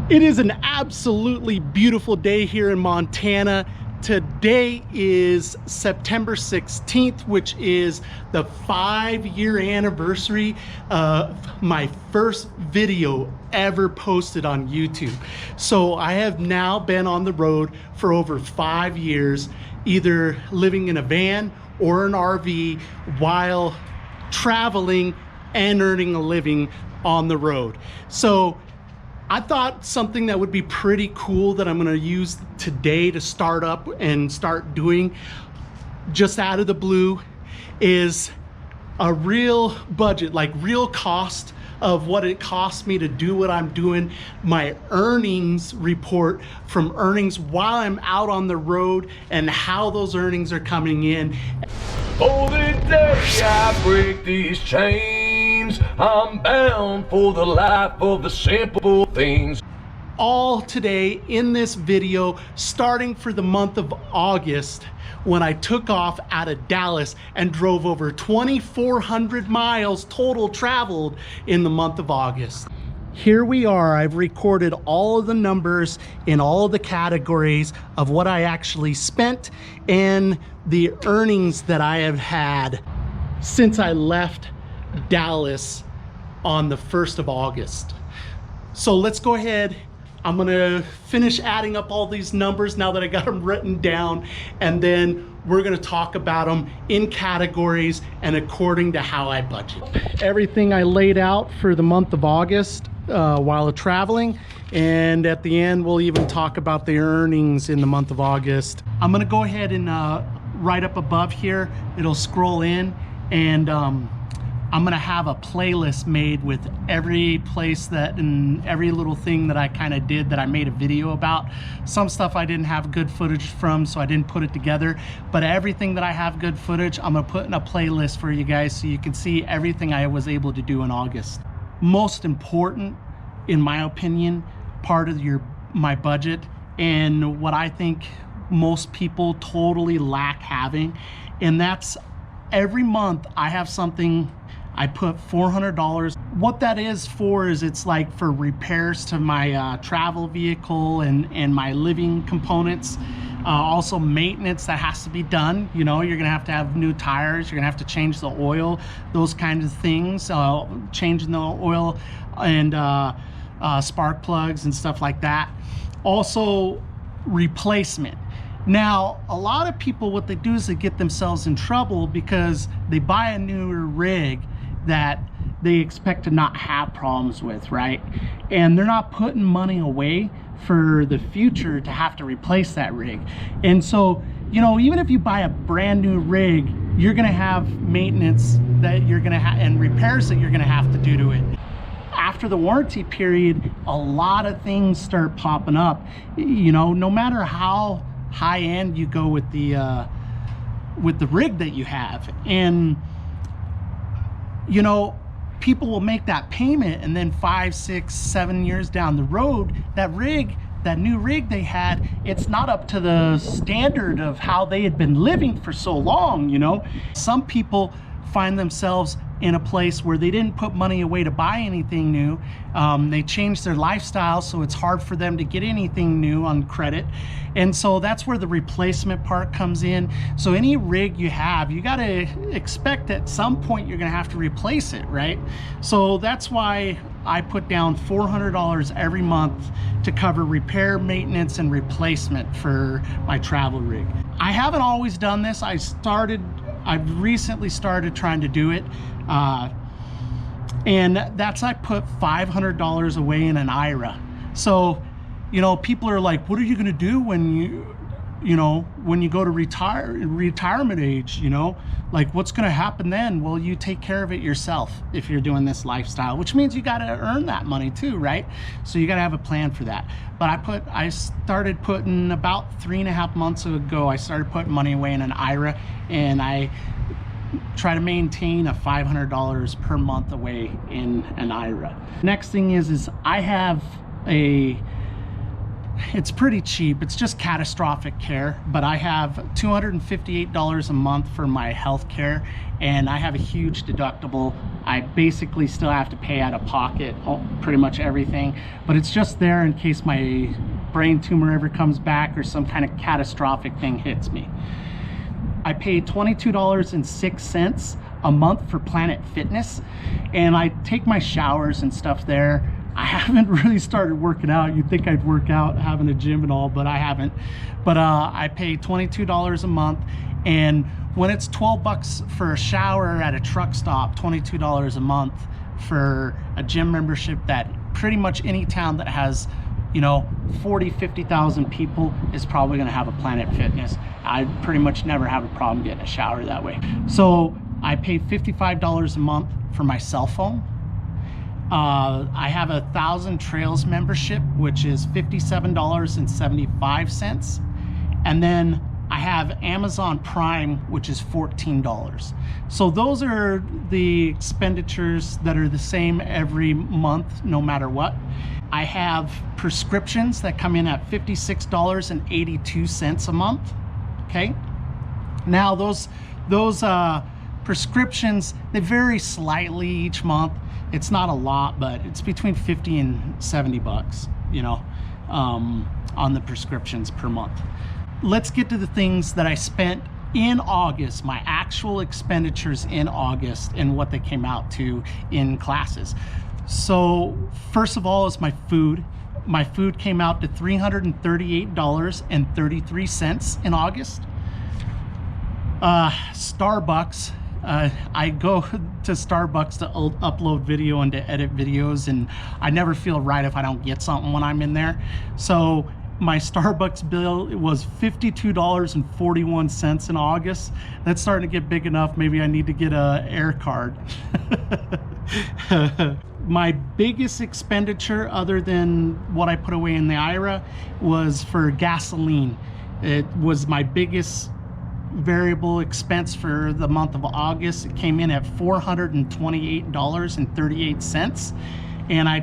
It is an absolutely beautiful day here in Montana. Today is September 16th, which is the 5-year anniversary of my first video ever posted on YouTube. So I have now been on the road for over 5 years, either living in a van or an RV while traveling and earning a living on the road. So I thought something that would be pretty cool that I'm gonna use today to start up and start doing just out of the blue is a real budget, like real cost of what it costs me to do what I'm doing, my earnings report from earnings while I'm out on the road and how those earnings are coming in. Oh, the day I break these chains, I'm bound for the life of the simple things. All today in this video, starting for the month of August, when I took off out of Dallas and drove over 2,400 miles total traveled in the month of August. Here we are. I've recorded all of the numbers in all of the categories of what I actually spent and the earnings that I have had since I left Dallas on the 1st of August. So let's go ahead. I'm gonna finish adding up all these numbers now that I got them written down, and then we're gonna talk about them in categories and according to how I budget. Everything I laid out for the month of August while traveling, and at the end we'll even talk about the earnings in the month of August. I'm gonna go ahead and right up above here, it'll scroll in, and I'm gonna have a playlist made with every place that and every little thing that I kind of did that I made a video about. Some stuff I didn't have good footage from, so I didn't put it together, but everything that I have good footage, I'm gonna put in a playlist for you guys so you can see everything I was able to do in August. Most important, in my opinion, part of my budget, and what I think most people totally lack having, and that's every month I have something. I put $400. What that is for is it's like for repairs to my travel vehicle and my living components. Also maintenance that has to be done. You know, you're gonna have new tires, you're gonna have to change the oil, those kinds of things, changing the oil and spark plugs and stuff like that. Also replacement. Now, a lot of people, what they do is they get themselves in trouble because they buy a newer rig that they expect to not have problems with, right? And they're not putting money away for the future to have to replace that rig. And so, you know, even if you buy a brand new rig, you're gonna have maintenance that you're gonna have and repairs that you're gonna have to do to it. After the warranty period, a lot of things start popping up. You know, no matter how high end you go with the rig that you have, and you know, people will make that payment, and then 5, 6, 7 years down the road, that new rig they had, it's not up to the standard of how they had been living for so long. You know, some people find themselves in a place where they didn't put money away to buy anything new. They changed their lifestyle, so it's hard for them to get anything new on credit. And so that's where the replacement part comes in. So any rig you have, you gotta expect at some point you're gonna have to replace it, right? So that's why I put down $400 every month to cover repair, maintenance, and replacement for my travel rig. I haven't always done this. I've recently started trying to do it. And that's, I put $500 away in an IRA. So, you know, people are like, what are you gonna do when you go to retirement age, you know? Like, what's gonna happen then? Well, you take care of it yourself if you're doing this lifestyle, which means you gotta earn that money too, right? So you gotta have a plan for that. But I started putting about 3.5 months ago, I started putting money away in an IRA, and I try to maintain a $500 per month away in an IRA. Next thing is I have a it's pretty cheap. It's just catastrophic care, but I have $258 a month for my health care, and I have a huge deductible. I basically still have to pay out of pocket pretty much everything, but it's just there in case my brain tumor ever comes back or some kind of catastrophic thing hits me. I pay $22.06 a month for Planet Fitness, and I take my showers and stuff there. I haven't really started working out. You'd think I'd work out having a gym and all, but I haven't. But I pay $22 a month, and when it's 12 bucks for a shower at a truck stop, $22 a month for a gym membership that pretty much any town that has, you know, 40-50,000 people is probably going to have a Planet Fitness. I pretty much never have a problem getting a shower that way. So I pay $55 a month for my cell phone. I have a 1,000 Trails membership, which is $57.75, and then I have Amazon Prime, which is $14. So those are the expenditures that are the same every month, no matter what. I have prescriptions that come in at $56.82 a month. Okay, now those prescriptions, they vary slightly each month. It's not a lot, but it's between 50 and 70 bucks, you know, on the prescriptions per month. Let's get to the things that I spent in August, my actual expenditures in August, and what they came out to in classes. So first of all is my food. My food came out to $338.33 in August. Starbucks. I go to Starbucks to upload video and to edit videos, and I never feel right if I don't get something when I'm in there. So my Starbucks bill was $52.41 in August. That's starting to get big enough. Maybe I need to get a air card. My biggest expenditure, other than what I put away in the IRA, was for gasoline. It was my biggest variable expense for the month of August. It came in at $428.38, and I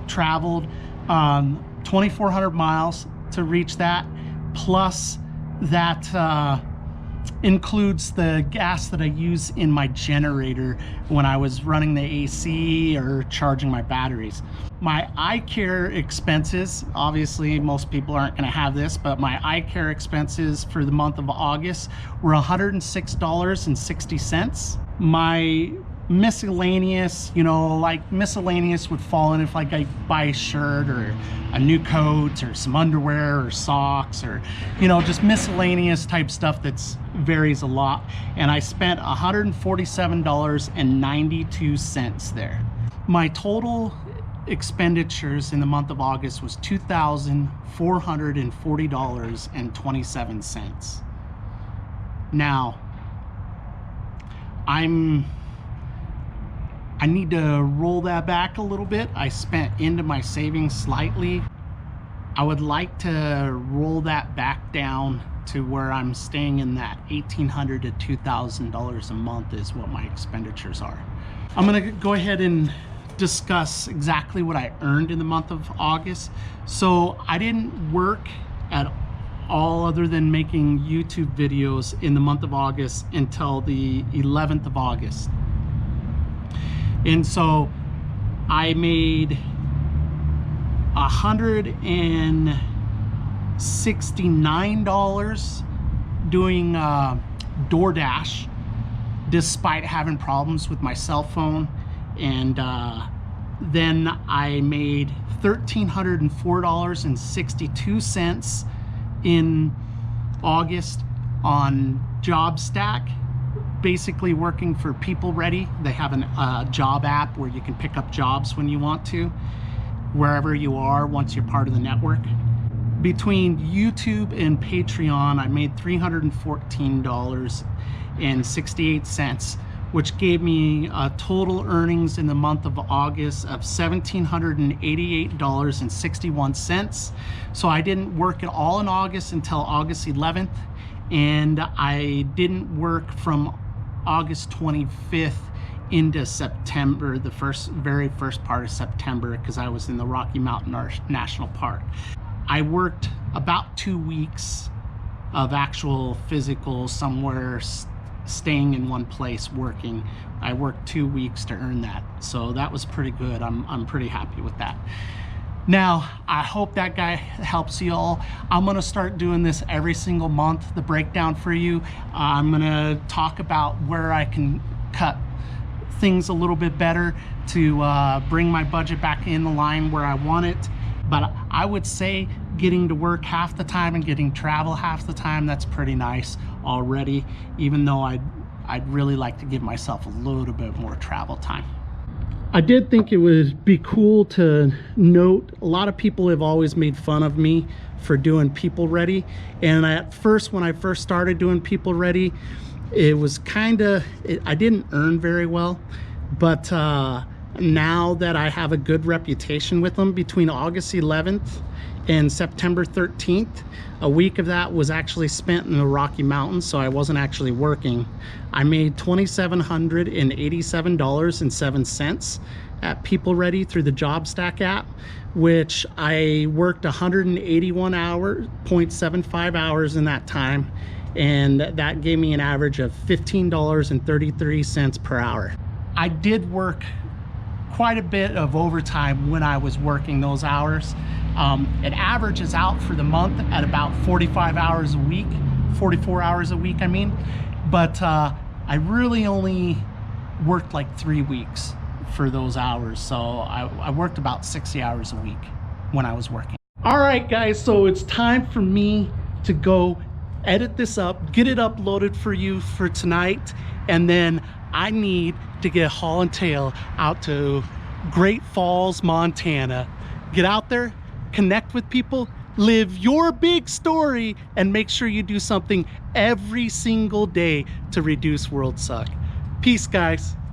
traveled 2,400 miles to reach that, plus that includes the gas that I use in my generator when I was running the AC or charging my batteries. My eye care expenses, obviously most people aren't going to have this, but my eye care expenses for the month of August were $106.60. My miscellaneous, you know, like miscellaneous would fall in if like I buy a shirt or a new coat or some underwear or socks, or, you know, just miscellaneous type stuff that's varies a lot. And I spent $147.92 there. My total expenditures in the month of August was $2,440.27. Now I need to roll that back a little bit. I spent into my savings slightly. I would like to roll that back down to where I'm staying in that $1,800 to $2,000 a month is what my expenditures are. I'm gonna go ahead and discuss exactly what I earned in the month of August. So I didn't work at all other than making YouTube videos in the month of August until the 11th of August. And so I made $169 doing DoorDash, despite having problems with my cell phone. And then I made $1,304.62 in August on JobStack, basically working for People Ready. They have a job app where you can pick up jobs when you want to, wherever you are once you're part of the network. Between YouTube and Patreon, I made $314.68, which gave me total earnings in the month of August of $1,788.61. So I didn't work at all in August until August 11th, and I didn't work from August 25th into September, the very first part of September, because I was in the Rocky Mountain National Park. I worked about 2 weeks of actual physical somewhere, staying in one place working. I worked 2 weeks to earn that, so that was pretty good. I'm pretty happy with that. Now, I hope that guy helps you all. I'm gonna start doing this every single month, the breakdown for you. I'm gonna talk about where I can cut things a little bit better to bring my budget back in the line where I want it. But I would say getting to work half the time and getting travel half the time, that's pretty nice already, even though I'd really like to give myself a little bit more travel time. I did think it would be cool to note, a lot of people have always made fun of me for doing People Ready. And at first, when I first started doing People Ready, it was I didn't earn very well. But now that I have a good reputation with them, between August 11th and September 13th, a week of that was actually spent in the Rocky Mountains, so I wasn't actually working. I made $2,787.07 at People Ready through the JobStack app, which I worked 181.75 hours in that time, and that gave me an average of $15.33 per hour. I did work quite a bit of overtime when I was working those hours. It averages out for the month at about 45 hours a week, 44 hours a week, I mean. But I really only worked like 3 weeks for those hours. So I worked about 60 hours a week when I was working. All right, guys, so it's time for me to go edit this up, get it uploaded for you for tonight, and then I need to get Haul and Tail out to Great Falls, Montana. Get out there, connect with people, live your big story, and make sure you do something every single day to reduce world suck. Peace, guys.